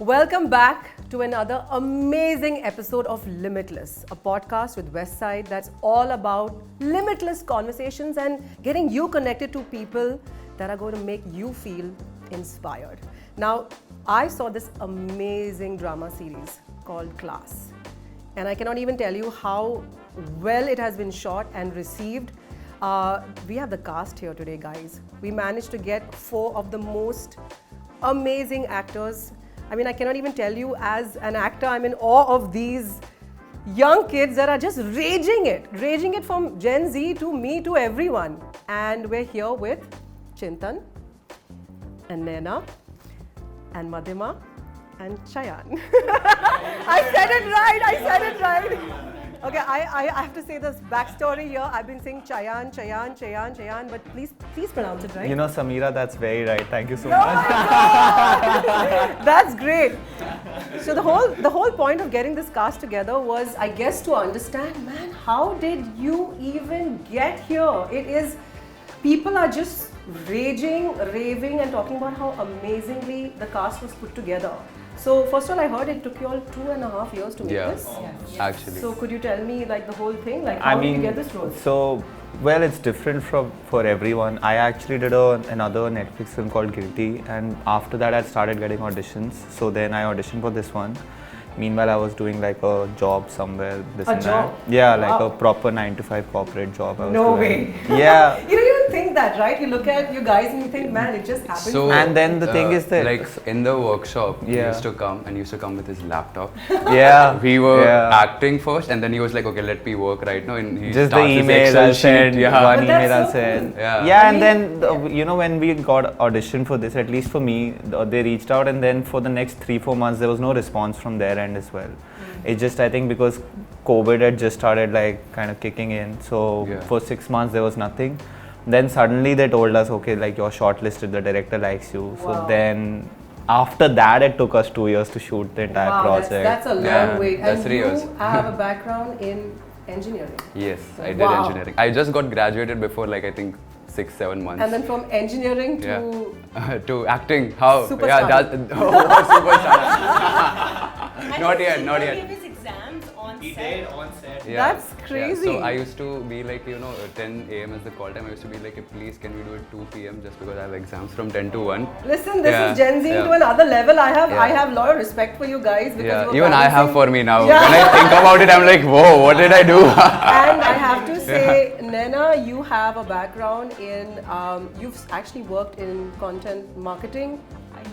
Welcome back to another amazing episode of Limitless, a podcast with Westside that's all about limitless conversations and getting you connected to people that are going to make you feel inspired. Now, I saw this amazing drama series called Class, and I cannot even tell you how well it has been shot and received. We have the cast here today, guys. We managed to get 4 of the most amazing actors. I mean, I cannot even tell you, as an actor, I'm in awe of these young kids that are just raging it from Gen Z to me to everyone. And we're here with Chintan and Naina and Madhima and Chayan. I said it right. Okay, I have to say this backstory here. I've been saying Chayan, but please pronounce it right. You know, Sameera, that's very right. Thank you so No, much. That's great. So the whole point of getting this cast together was, I guess, to understand, man, how did you even get here? It is, people are just raging, raving, and talking about how amazingly the cast was put together. So first of all, I heard it took you all 2.5 years to make this. Actually. So could you tell me like the whole thing? Like how did you get this role? So, well, it's different for everyone. I actually did another Netflix film called Guilty, and after that I started getting auditions. So then I auditioned for this one. Meanwhile, I was doing like a job somewhere. A job? Yeah, like a proper 9-to-5 corporate job. I was No doing. way. Yeah. You don't even think that, right? You look at you guys and you think, man, it just happened. So, And then the thing is that- like in the workshop, he Yeah. used to come with his laptop. Yeah. We were Yeah. acting first, and then he was like, "Okay, let me work right now." And he Just the starts his email Excel I'll send, sheet. Yeah. one But that's email I'll so send. cool. Yeah. And then, you know, when we got auditioned for this, at least for me, they reached out, and then for the next 3-4 months, there was no response from their end as well. It's just, I think, because COVID had just started like kind of kicking in. So Yeah. for 6 months, there was nothing. Then suddenly they told us, okay, like you're shortlisted, the director likes you. Wow. So then after that, it took us 2 years to shoot the entire Wow, project. that's a long Yeah, wait. that's And 3 years. you have a background in engineering. Yes, I did Wow. engineering. I just got graduated before, like I think 6-7 months. And then from engineering to to acting. How? Superstar. Yeah, that. Superstar. Not yet. He gave his exams on set. Yeah. That's crazy. Yeah. So I used to be like, 10 a.m. is the call time. I used to be like, please, can we do it 2 p.m. just because I have exams from 10 to 1. Listen, this Yeah, is Gen Z yeah. to another level. I have Yeah. a lot of respect for you guys because Yeah, you're even I have balancing- for me now. Yeah. When I think about it, I'm like, whoa, what did I do? And I have to say, Naina, you have a background in, you've actually worked in content marketing,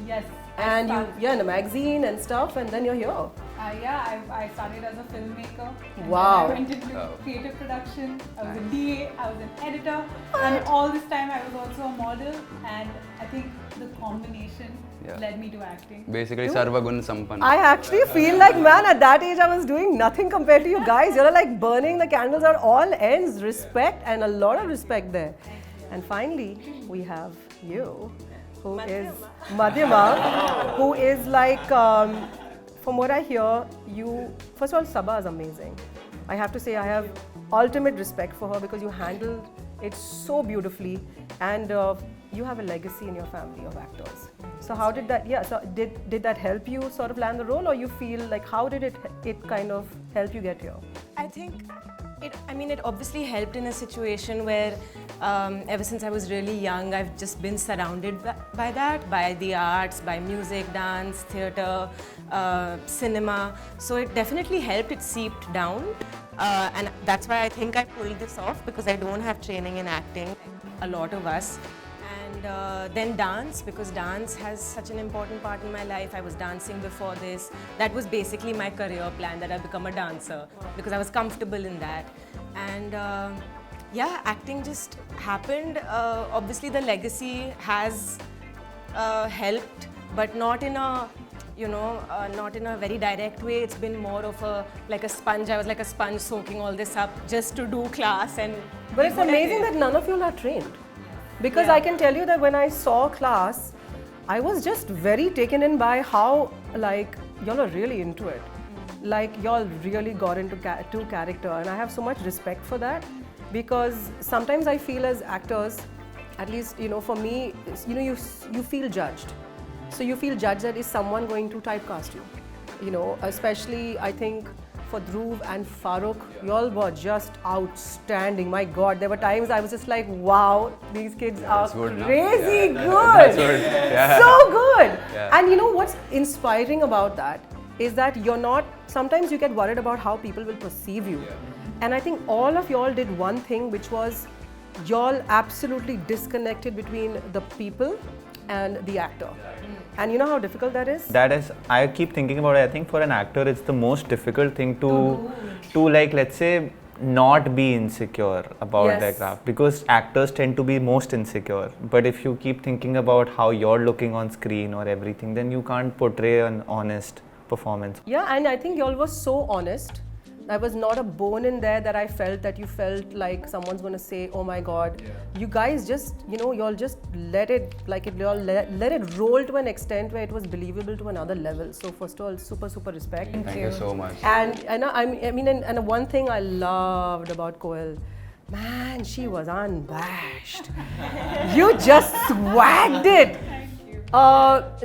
Yes. and in a magazine and stuff, and then you're here. I started as a filmmaker. And Wow. Then I went into Oh. creative production. I was a DA, I was an editor, and all this time I was also a model. And I think the combination Yeah. led me to acting. Basically, Sarvagun Sampan. I actually feel like, man, at that age I was doing nothing compared to you guys. You're like burning the candles at all ends. Respect, and a lot of respect there. And finally, we have you, who is Madhima, who is like, from what I hear, you, first of all, Saba is amazing. I have to say, I have ultimate respect for her because you handled it so beautifully, and you have a legacy in your family of actors. So how did that, so did that help you sort of land the role, or you feel like, how did it kind of help you get here? I think it obviously helped in a situation where ever since I was really young, I've just been surrounded by that, by the arts, by music, dance, theatre, cinema. So it definitely helped, it seeped down. And that's why I think I pulled this off, because I don't have training in acting, a lot of us. And then dance, because dance has such an important part in my life. I was dancing before this. That was basically my career plan, that I become a dancer, because I was comfortable in that. And acting just happened. Obviously the legacy has helped, but not in a not in a very direct way. It's been more of like a sponge. I was like a sponge soaking all this up just to do class. But it's amazing that none of you are trained. Because I can tell you that when I saw Class, I was just very taken in by how, like, y'all are really into it. Like, y'all really got into character, and I have so much respect for that, because sometimes I feel as actors, at least, for me, you feel judged. So you feel judged that is someone going to typecast you? You know, especially I think for Dhruv and Faruk, y'all were just outstanding. My God, there were times I was just like, wow, these kids are good, no? crazy Yeah, good. that's good. Yeah. So good. Yeah. And you know what's inspiring about that is that you're not, sometimes you get worried about how people will perceive you. And I think all of y'all did one thing, which was y'all absolutely disconnected between the people and the actor. And you know how difficult that is? That is, I keep thinking about it. I think for an actor, it's the most difficult thing to like, let's say, not be insecure about their craft, because actors tend to be most insecure. But if you keep thinking about how you're looking on screen or everything, then you can't portray an honest performance. Yeah, and I think y'all were so honest. There was not a bone in there that I felt that you felt like someone's going to say, oh my God. You guys just, you know, y'all just let it, like y'all let it roll to an extent where it was believable to another level. So first of all, super, super respect. Thank you so much. And I mean, and one thing I loved about Koel, man, she was unabashed. You just swagged it.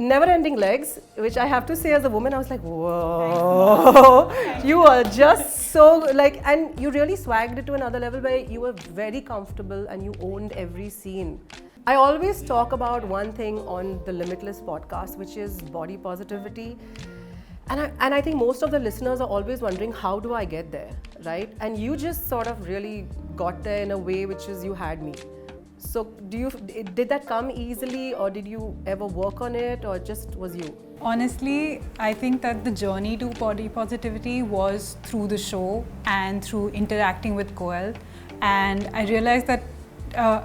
Never ending legs, which I have to say as a woman, I was like, whoa, you are just so like, and you really swagged it to another level where you were very comfortable and you owned every scene. I always talk about one thing on the Limitless podcast, which is body positivity. And I think most of the listeners are always wondering, how do I get there, right? And you just sort of really got there in a way which is you had me. So did that come easily, or did you ever work on it, or just was you? Honestly, I think that the journey to body positivity was through the show and through interacting with Koel. And I realized that,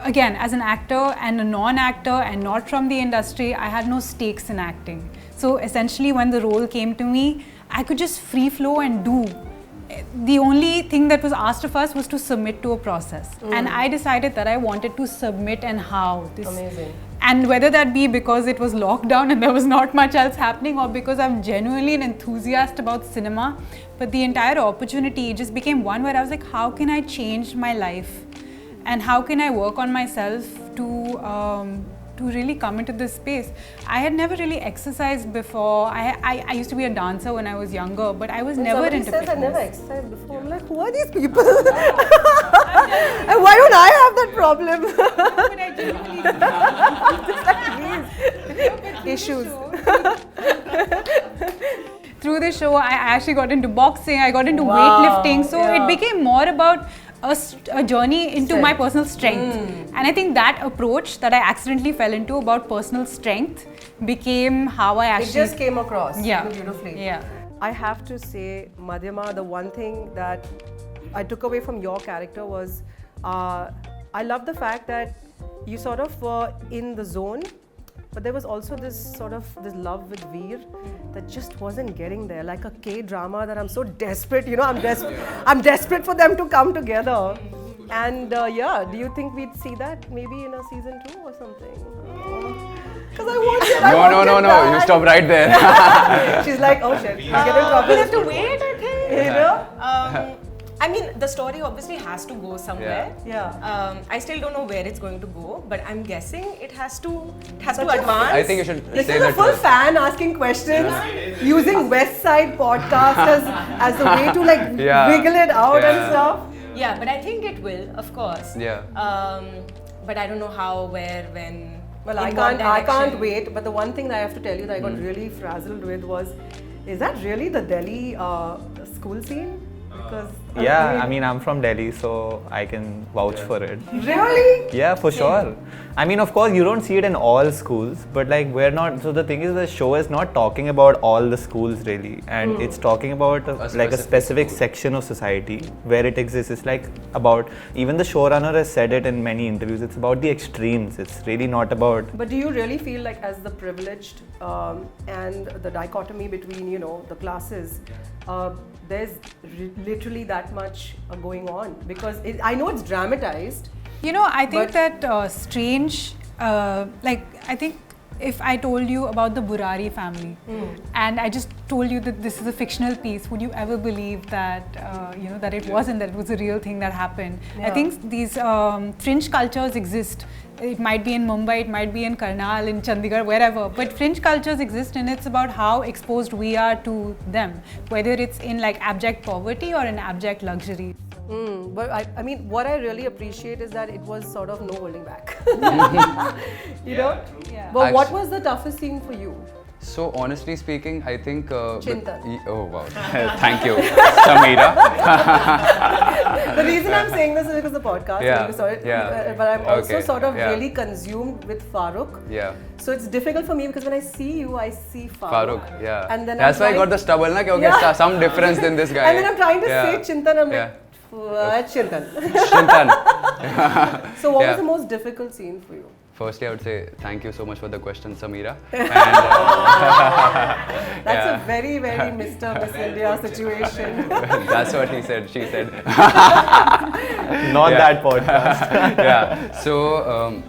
again, as an actor and a non-actor and not from the industry, I had no stakes in acting. So essentially, when the role came to me, I could just free flow and do. The only thing that was asked of us was to submit to a process. And I decided that I wanted to submit and how. Amazing. And whether that be because it was lockdown and there was not much else happening, or because I'm genuinely an enthusiast about cinema, but the entire opportunity just became one where I was like, how can I change my life? And how can I work on myself to really come into this space? I had never really exercised before. I used to be a dancer when I was younger, but I was never into Somebody says fitness. I never exercised before. I'm like, who are these people? And why don't I have that problem? But I genuinely Issues. Through the show, I actually got into boxing, I got into weightlifting, so it became more about a journey into my personal strength. And I think that approach that I accidentally fell into about personal strength became how I actually... It just came across beautifully. Yeah. I have to say, Madhyama, the one thing that I took away from your character was, I love the fact that you sort of were in the zone, but there was also this love with Veer that just wasn't getting there, like a K-drama that I'm so desperate, you know, I'm desperate for them to come together. And do you think we'd see that maybe in a season 2 or something? Because I want it. No, you stop right there. She's like, oh shit, I'll get in trouble. We'll have to wait, I think. You know? I mean, the story obviously has to go somewhere. Yeah. I still don't know where it's going to go, but I'm guessing it has to advance. I think you should This say is a that full first. fan asking questions, using Westside podcast as a way to like wiggle it out and stuff. Yeah, but I think it will, of course. Yeah. But I don't know how, where, when. Well, in I what can't direction. wait. But the one thing that I have to tell you that I got really frazzled with was, is that really the Delhi school scene? Because Yeah, I mean, I'm from Delhi, so I can vouch for it. Really? Yeah, for sure. I mean, of course, you don't see it in all schools, but like we're not. So the thing is, the show is not talking about all the schools really, and it's talking about a specific section of society where it exists. It's like about, even the showrunner has said it in many interviews. It's about the extremes. It's really not about. But do you really feel like, as the privileged and the dichotomy between, you know, the classes, there's literally that much going on? Because I know it's dramatized. You know, I think that strange, I think if I told you about the Burari family and I just told you that this is a fictional piece, would you ever believe that that it wasn't, that it was a real thing that happened? I think these fringe cultures exist. It might be in Mumbai, it might be in Karnal, in Chandigarh, wherever. But fringe cultures exist, and it's about how exposed we are to them, whether it's in like abject poverty or in abject luxury. But I mean, what I really appreciate is that it was sort of no holding back. you know? Yeah. But what was the toughest scene for you? So honestly speaking, I think. Chintan. Oh wow! Thank you, Sameera. The reason I'm saying this is because the podcast. Yeah, Sorry, yeah. but I'm also Okay, sort of yeah. really consumed with Faruk. Yeah. So it's difficult for me because when I see you, I see Faruk. Faruk, yeah. And then That's I'm why I got the stubble, na? Okay, some difference in this guy. And then I'm trying to say Chintan, I'm Yeah. like, what Chintan? Chintan. So what Yeah. was the most difficult scene for you? Firstly, I would say thank you so much for the question, Sameera. That's a very, very Mr. Miss India situation. That's what he said. She said. Not that podcast. Yeah. So,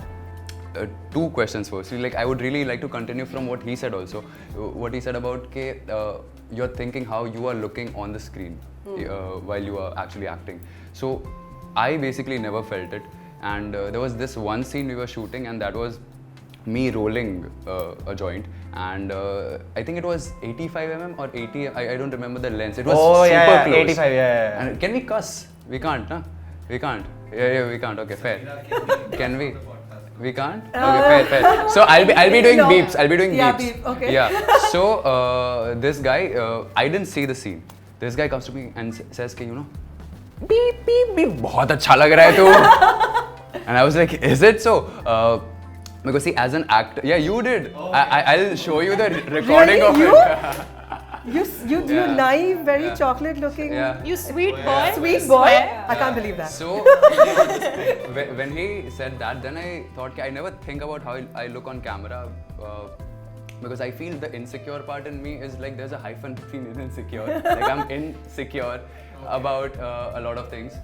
two questions firstly. Like, I would really like to continue from what he said also. What he said about you're thinking how you are looking on the screen while you are actually acting. So, I basically never felt it. And there was this one scene we were shooting, and that was me rolling a joint, and I think it was 85 mm or 80. I don't remember the lens. It was super close. 85. Yeah. And can we cuss? We can't, no? We can't. Yeah, we can't. Okay, fair. Can we? We can't. Okay, fair. So I'll be doing beeps. I'll be doing beeps. Beep. Okay. Yeah. So this guy, I didn't see the scene. This guy comes to me and says, beep beep beep. बहुत अच्छा लग रहा है तू. And I was like, is it so? Because see, as an actor, yeah, you did. I'll show you the recording of it. You naive, very chocolate looking. Yeah. You sweet boy. Sweet boy. I can't believe that. So when he said that, then I thought I never think about how I look on camera. Because I feel the insecure part in me is like there's a hyphen between insecure. Like I'm insecure about a lot of things.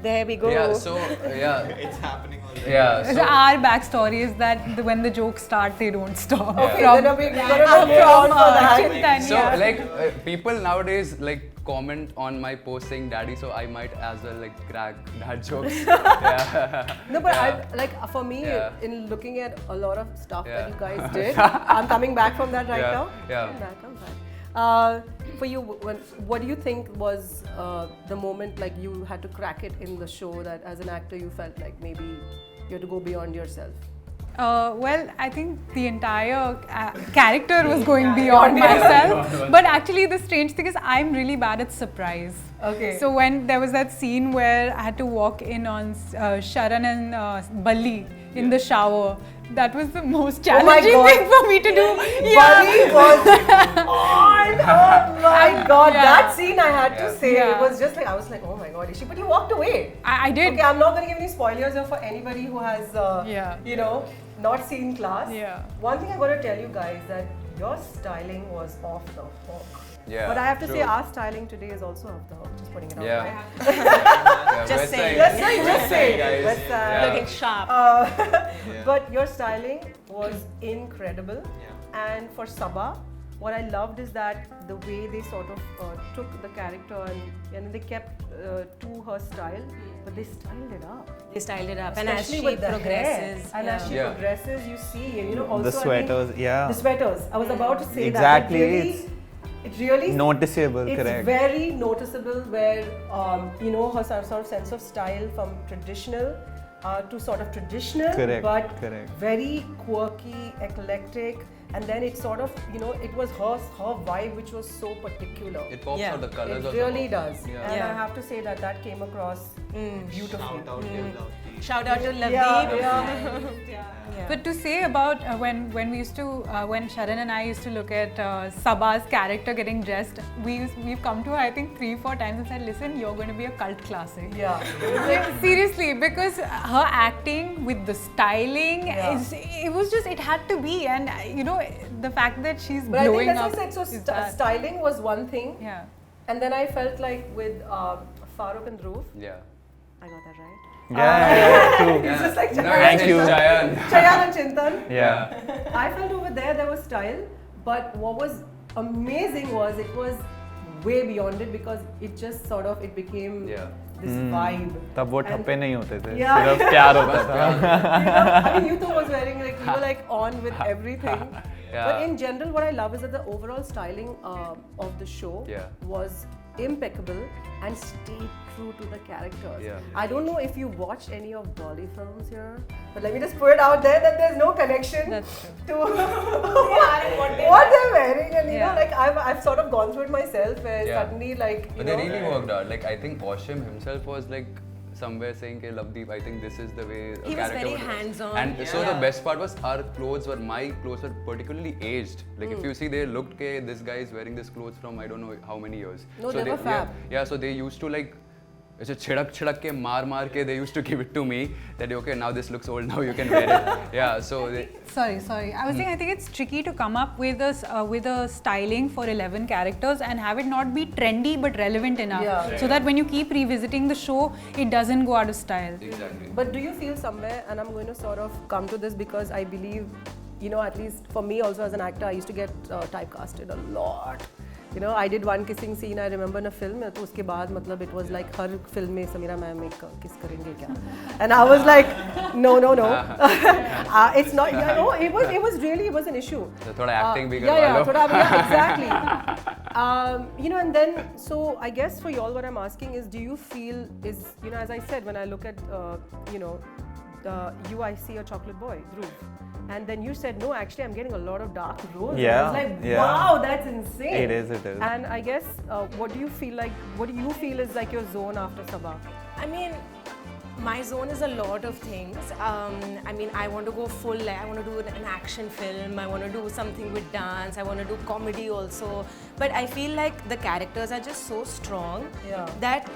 There we go. Yeah, so yeah. It's happening already. Yeah. So So, our backstory is that when the jokes start, they don't stop. Okay, From- then we're gonna move on for that. Chintan, so yeah. like people nowadays like comment on my post saying daddy, so I might as well like crack dad jokes. Yeah. No, but Yeah. for me, Yeah. in looking at a lot of stuff Yeah. that you guys did, I'm coming back from that right Yeah, now. yeah. I'm back. For you, what do you think was the moment like you had to crack it in the show that as an actor you felt like maybe you had to go beyond yourself? Well, I think the entire character was going beyond myself. But actually, the strange thing is, I'm really bad at surprise. Okay. So when there was that scene where I had to walk in on Sharan and Balli in the shower, that was the most challenging thing for me to do. Buddy was on. Oh my god, Yeah. that scene I had to say, Yeah. it was just like, I was like, oh my god, is she? But you walked away. I did. Okay, I'm not going to give any spoilers for anybody who has, not seen Class. Yeah. One thing I got to tell you guys that your styling was off the hook. Yeah, But I have to say, true. our styling today is also off the hook. Just putting it out Yeah. there. Yeah, Just Westside. saying. Just say, guys. Let's, Yeah. Looking sharp. But your styling was incredible. And for Saba, what I loved is that the way they sort of took the character and they kept to her style, but they styled it up. They styled it up, and as Especially she with the hair. progresses, And as she Yeah. progresses, you see, also The sweaters, I think, yeah. the sweaters. I was about to say Exactly, that. It really Noticeable, it's correct. very noticeable where her sort of sense of style from traditional to sort of traditional, Correct, but correct. very quirky, eclectic, and then it sort of it was her vibe which was so particular. It pops Yeah. out the colors. It also really pop. does, Yeah. and Yeah. I have to say that came across beautifully. shout out to Yeah, Lavdeep. yeah. But to say about when we used to when Sharan and I used to look at Saba's character getting dressed, we've come to her I think 3-4 times and said, listen, you're going to be a cult classic. Yeah. Like, seriously, because her acting with the styling, Yeah. it had to be, and the fact that she's But I think blowing that's up. what I said. So is that- styling was one thing, yeah. and then I felt like with Faruk and Dhruv, Yeah. I got that right. True. It's just like Thank you. Chayan. Chayan and Chintan. Yeah. I felt over there was style, but what was amazing was it was way beyond it because it just sort of it became this vibe. तब वो And- ठप्पे नहीं होते थे, Yeah. सिर्फ प्यार होता था. I mean, you two was wearing like you were like on with everything. Yeah. But in general, what I love is that the overall styling of the show was impeccable and stayed true to the characters. Yeah. I don't know if you watched any of Bolly films here, but let me just put it out there that there's no connection That's to what they're wearing, and you know, Yeah. like I've sort of gone through it myself, where suddenly like you But they know, really worked out. Like I think Oshim himself was like somewhere saying, "Hey, Lovedeep, I think this is the way." A He was character very would-" hands-on. And so the best part was my clothes were particularly aged. Like if you see, they looked, "Okay, this guy is wearing this clothes from I don't know how many years." No, so they were fab. Yeah, so they used to like. ऐसे छिड़क के मार के they used to give it to me that okay now this looks old, now you can wear it. Yeah, so they, Sorry. I was saying I think it's tricky to come up with a styling for 11 characters and have it not be trendy but relevant enough, Yeah. so that when you keep revisiting the show, it doesn't go out of style. exactly. But do you feel somewhere, and I'm going to sort of come to this because I believe, you know, at least for me also as an actor, I used to get typecasted a lot. You know, I did one kissing scene, I remember in a film, तो उसके बाद मतलब it was like her film में Samira ma'am एक kiss करेंगे क्या? And I was like, no. It's not, you know, it was an issue. So थोड़ा acting भी Yeah, करवा लो. exactly. You know, and then, so I guess for y'all, what I'm asking is, do you feel you know, as I said, when I look at, you know, I see a chocolate boy, Dhruv. And then you said, no, actually, I'm getting a lot of dark roles. Yeah, I was like, yeah. wow, that's insane. It is. And I guess, what do you feel is like your zone after Saba? I mean, my zone is a lot of things. I mean, I want to go full, like, I want to do an action film, I want to do something with dance, I want to do comedy also. But I feel like the characters are just so strong that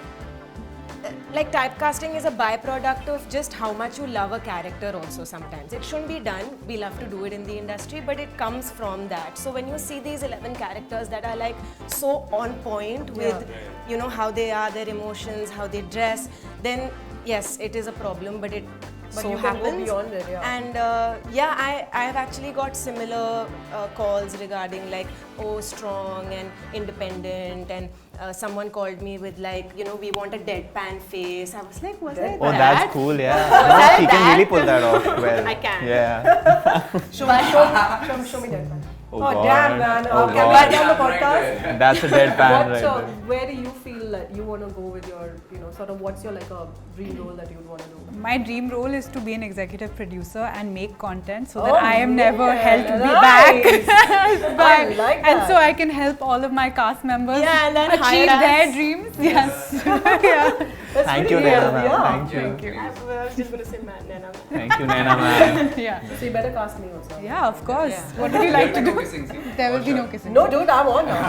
like typecasting is a byproduct of just how much you love a character also sometimes. It shouldn't be done, we love to do it in the industry, but it comes from that. So when you see these 11 characters that are like so on point with, you know, how they are, their emotions, how they dress, then yes, it is a problem, but it so you can happens. go beyond it, yeah. And I have actually got similar calls regarding like, oh, strong and independent, and someone called me with like, you know, we want a deadpan face. I was like, was I Oh, that? that's cool. Yeah. He can really pull that off well. I can. Yeah. Show me that man. Oh, Oh, God. damn, man. Oh, Okay, God. back on the podcast. That's a deadpan right there. Where do you feel that you want to go with your, you know, sort of what's your like a dream role that you would want to do? My dream role is to be an executive producer and make content so Oh, that I am never yeah, held nice. back. I like and that. so I can help all of my cast members Yeah, and then achieve hire their us. dreams. Yes. yeah. That's Thank pretty you, real, Naina ma'am. yeah. Thank you. I was just going to say man, Naina. Thank you, Naina ma'am. Yeah. So you better cast me also. Yeah, of course. Yeah. What would you like to do? Kissing scene. There will be no kissing. No, dude, I'm on now.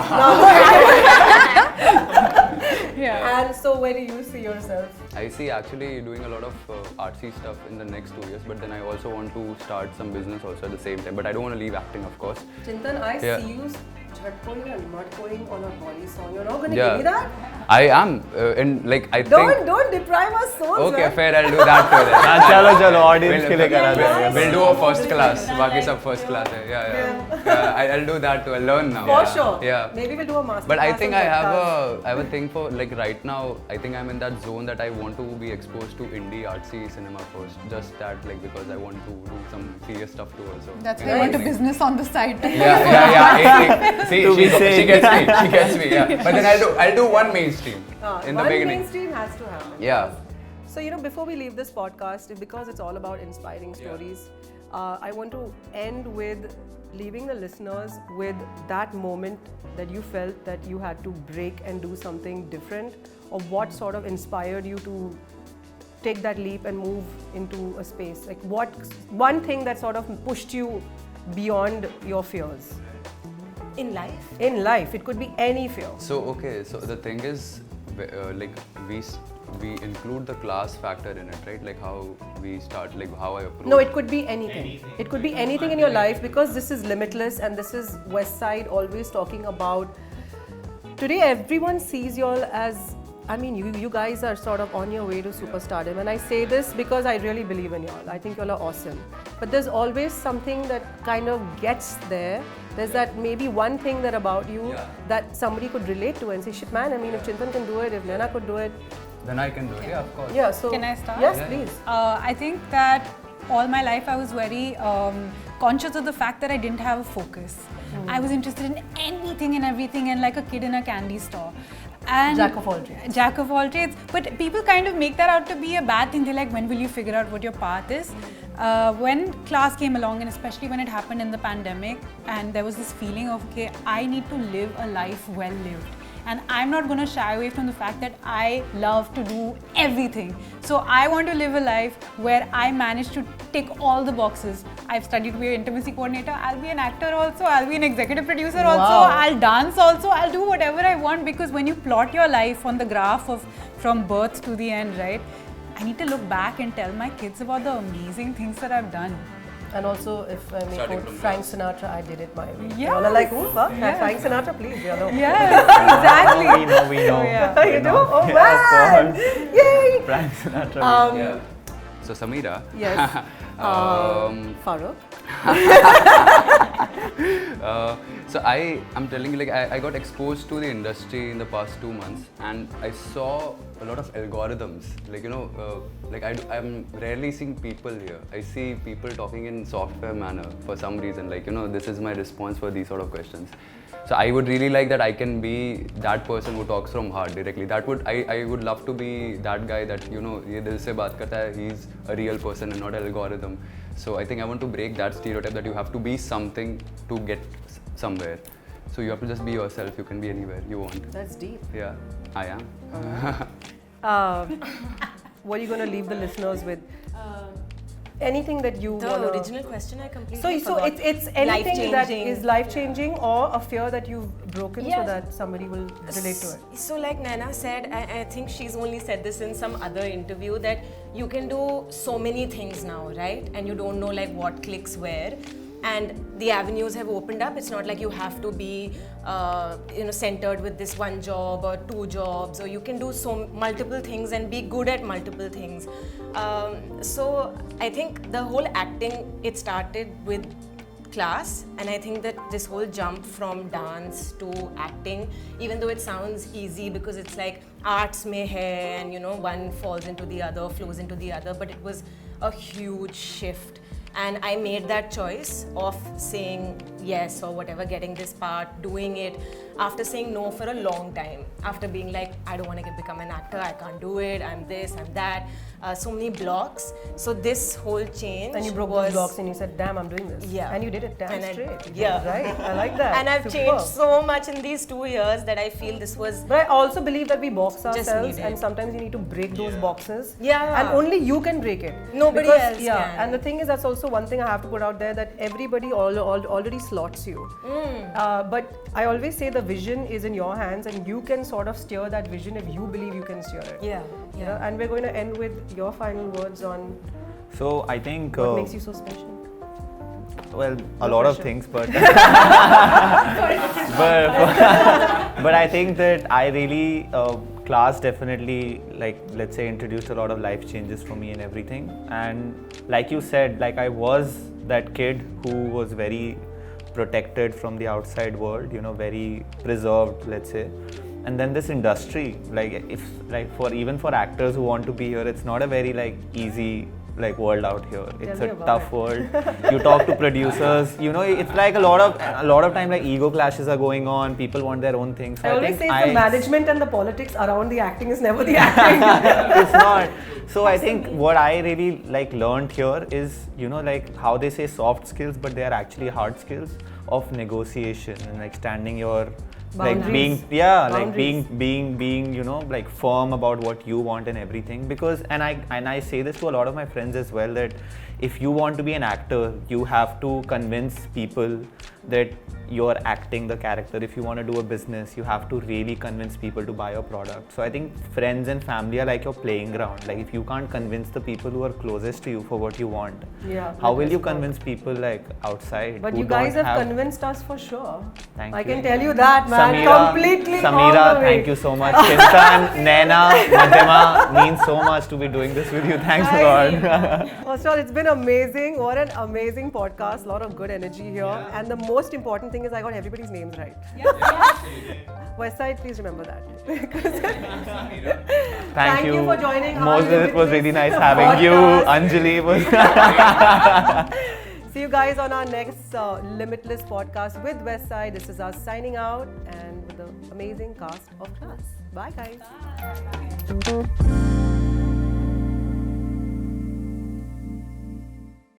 Yeah. And so where do you see yourself? I see actually doing a lot of artsy stuff in the next 2 years, but then I also want to start some business also at the same time. But I don't want to leave acting, of course. Chintan, I Yeah. see you jhatkoing and mudkoing on a Bolly song. You're not going to Yeah. give me that? I am, and like I think. Don't deprive us souls, Okay, man. fair. I'll do that too. Then. हाँ, चलो audience के लिए करा देंगे. We'll do a first class. बाकी सब first class है. Yeah. I'll do that too. I'll learn now. For sure. Yeah. Maybe we'll do a master But I class think on I have podcast. a thing for like right now. I think I'm in that zone that I want to be exposed to indie artsy cinema first. Just that, like because I want to do some serious stuff too also. That's in why I the want a beginning. business on the side. Yeah. See, To be she safe. gets me. She gets me. Yeah. But then I'll do one mainstream in the one beginning. mainstream has to happen. Yeah. So, you know, before we leave this podcast, because it's all about inspiring stories, I want to end with leaving the listeners with that moment that you felt that you had to break and do something different, or what sort of inspired you to take that leap and move into a space. Like what one thing that sort of pushed you beyond your fears? In life? In life, it could be any fear. So okay, so the thing is, like we include the class factor in it, right? Like how we start, like how I approach. No, it could be anything. It could be anything in your life, because this is Limitless and this is Westside, always talking about. Today, everyone sees y'all as I mean, you guys are sort of on your way to superstardom, and I say this because I really believe in y'all. I think y'all are awesome. But there's always something that kind of gets there. There's that maybe one thing that about you that somebody could relate to and say, shit man, I mean, if Chintan can do it, if Naina could do it. Then I can do it, yeah, of course. Yeah, so. Can I start? Yes, please. I think that all my life I was very conscious of the fact that I didn't have a focus. I was interested in anything and everything and like a kid in a candy store. And Jack of all trades. Jack of all trades. But people kind of make that out to be a bad thing. They're like, when will you figure out what your path is? When class came along, and especially when it happened in the pandemic, and there was this feeling of, okay, I need to live a life well lived. And I'm not going to shy away from the fact that I love to do everything. So I want to live a life where I manage to tick all the boxes. I've studied to be an intimacy coordinator. I'll be an actor also. I'll be an executive producer also. I'll dance also. I'll do whatever I want, because when you plot your life on the graph of from birth to the end, right? I need to look back and tell my kids about the amazing things that I've done. And also, if I may Starting quote from Frank Sinatra, I did it my way. Yeah. All are like, who? Fuck? Frank Sinatra, please. You know. Yeah, exactly. We know. Yeah. You do? Oh, Yeah, man! of course. Yay! Frank Sinatra. Yeah. So Sameera. Yes. Faruk? So I'm telling you, like I got exposed to the industry in the past 2 months, and I saw a lot of algorithms. Like I'm rarely seeing people here. I see people talking in software manner for some reason. Like this is my response for these sort of questions. So I would really like that I can be that person who talks from heart directly. I would love to be that guy that ye dil se baat karta hai. He's a real person and not an algorithm. So I think I want to break that stereotype that you have to be something to get somewhere. So you have to just be yourself. You can be anywhere you want. That's deep. Yeah, I am. What are you going to leave the listeners with? Anything that you The want to... original question I completely So forgot. it's anything that Life-changing. is life-changing or a fear that you've broken so that somebody will relate to it. So like Naina said, I think she's only said this in some other interview, that you can do so many things now, right? And you don't know like what clicks where. And the avenues have opened up. It's not like you have to be centered with this one job or 2 jobs, or you can do multiple things and be good at multiple things. So I think the whole acting, it started with class, and I think that this whole jump from dance to acting, even though it sounds easy because it's like arts mein hai, and one falls into the other, flows into the other, but it was a huge shift. And I made that choice of saying yes or whatever, getting this part, doing it, after saying no for a long time. After being like, I don't want to become an actor, I can't do it, I'm this, I'm that. So many blocks. So this whole change. And you broke those blocks and you said, damn, I'm doing this. Yeah. And you did it damn And straight. You did yeah. it right. I like that. And I've Superb. changed so much in these 2 years that I feel this was... But I also believe that we box ourselves, needed. and sometimes you need to break those boxes. Yeah. And only you can break it. Nobody Because, else can. And the thing is, that's also one thing I have to put out there, that everybody already slots you. But I always say the vision is in your hands, and you can sort of steer that vision if you believe you can steer it. Yeah. You know? And we're going to end with your final words on So I think what makes you so special. well, No a lot of pressure. things, but but I think that I really class definitely, like, let's say, introduced a lot of life changes for me and everything. And like you said, like, I was that kid who was very protected from the outside world, very preserved, let's say. And then this industry, even for actors who want to be here, it's not a very easy world out here. It's a tough world. You talk to producers, it's like a lot of time ego clashes are going on. People want their own things. So I always say the management and the politics around the acting is never the acting. It's not. So I think what I really learned here is, how they say soft skills, but they are actually hard skills of negotiation and standing your Boundaries. being firm about what you want and everything. Because and I say this to a lot of my friends as well, that if you want to be an actor, you have to convince people that you're acting the character. If you want to do a business, you have to really convince people to buy your product. So I think friends and family are like your playing ground. Like if you can't convince the people who are closest to you for what you want, how will you convince people like outside? But who you guys don't have convinced us for sure. Thank I you. can tell you that, man. Completely. all Sameera, the way. thank you so much. Chinta and Naina, Madhyama means so much to be doing this with you. Thanks a lot. First of all, it's been amazing. What an amazing podcast. A lot of good energy here. And the most important thing is I got everybody's names right. Westside, please remember that. Thank you for joining us. Moses, it was really nice having you. Anjali was. See you guys on our next Limitless podcast with Westside. This is us signing out and with the amazing cast of Class. Bye, guys. Bye.